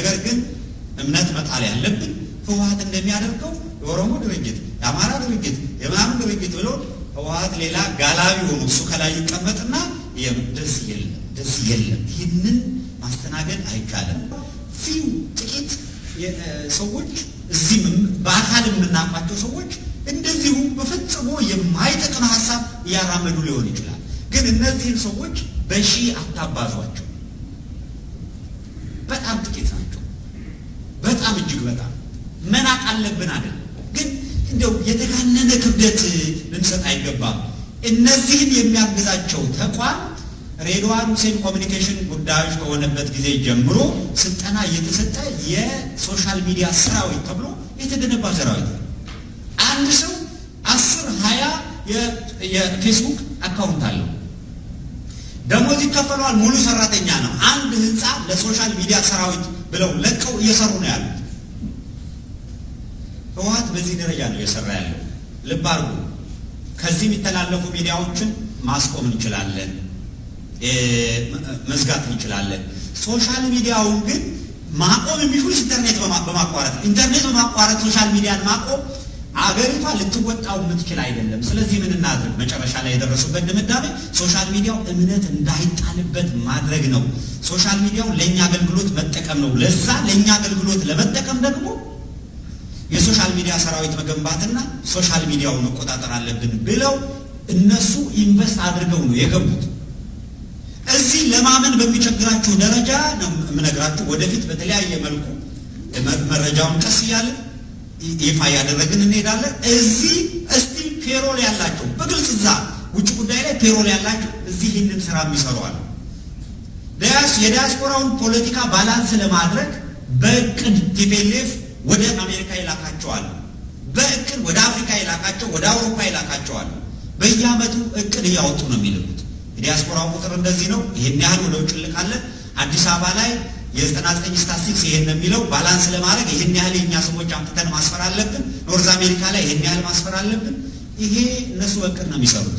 ነገር ግን እምነት መጣል ያለብን ህወሓት እንደሚያደርገው የኦሮሞ ድርጅት የአማራ ድርጅት የምናምን ድርጅት ብሎ ህወሓት ሌላ ጋላቢ ሆኖ እሱ ከላይ ይቀመጥና እንደዚህ የለም ይህንን ማስተናገድ አይቻልም። ፊው ጥቂት ሰዎች እዚህ በአካል የምናውቃቸው ሰዎች እንደዚሁ በፍጹም የማይጠቅም ሐሳብ ያራመዱ ሊሆን ይችላል። ግን እነዚህን ሰዎች በሺህ አታባዟቸው። በጣም ጥቂት ናቸው። በጣም እጅግ በጣም መናቅ አለብን አይደል? ግን እንደው የተጋነነ ክብደት ልንሰጥ አይገባም። እነዚህን የሚያግዛቸው ተቋም ሬድዋን ሁሴን ኮሚኒኬሽን ጉዳዮች ከሆነበት ጊዜ ጀምሮ ስልጠና እየተሰጠ የሶሻል ሚዲያ ሰራዊት ተብሎ የተገነባ ሰራዊት። አንድ ሰው 10-20 የፌስቡክ አካውንት አለው። ደሞዝ ይከፈለዋል። ሙሉ ሰራተኛ ነው። አንድ ህንፃ ለሶሻል ሚዲያ ሰራዊት ብለው ለቀው እየሰሩ ነው ያሉት። ህወሓት በዚህ ደረጃ ነው እየሰራ ያለው። ልብ አድርጉ። ከዚህ የሚተላለፉ ሚዲያዎችን ማስቆም እንችላለን፣ መዝጋት እንችላለን። ሶሻል ሚዲያውን ግን ማቆም የሚችሉት ኢንተርኔት በማቋረጥ ሶሻል ሚዲያን ማቆም አገሪቷ ልትወጣው የምትችል አይደለም። ስለዚህ ምን እናድርግ? መጨረሻ ላይ የደረሱበት ድምዳሜ ሶሻል ሚዲያው እምነት እንዳይጣልበት ማድረግ ነው። ሶሻል ሚዲያው ለኛ አገልግሎት መጠቀም ነው። ለዛ ለኛ አገልግሎት ለመጠቀም ደግሞ የሶሻል ሚዲያ ሰራዊት መገንባትና ሶሻል ሚዲያውን መቆጣጠር አለብን ብለው እነሱ ኢንቨስት አድርገው ነው የገቡት። እዚህ ለማመን በሚቸግራችሁ ደረጃ ነው የምነግራችሁ። ወደፊት በተለያየ መልኩ መረጃውን ቀስ እያለ ይፋ ያደረግን እንሄዳለን። እዚህ እስቲ ፔሮል ያላቸው በግልጽ እዛ ውጭ ጉዳይ ላይ ፔሮል ያላቸው እዚህ ይህንን ስራ የሚሰሩ አሉ። የዲያስፖራውን ፖለቲካ ባላንስ ለማድረግ በእቅድ ቲፒኤልኤፍ ወደ አሜሪካ ይላካቸዋል። በእቅድ ወደ አፍሪካ ይላካቸው፣ ወደ አውሮፓ ይላካቸዋል። በየአመቱ እቅድ እያወጡ ነው የሚልኩት። የዲያስፖራው ቁጥር እንደዚህ ነው፣ ይሄን ያህል ወደ ውጭ ልካለን። አዲስ አበባ ላይ የ99 ስታቲስቲክስ ይሄን የሚለው ባላንስ ለማድረግ ይሄን ያህል የኛ ሰዎች አምጥተን ማስፈር አለብን። ኖርዝ አሜሪካ ላይ ይሄን ያህል ማስፈር አለብን። ይሄ እነሱ እቅድ ነው የሚሰሩት።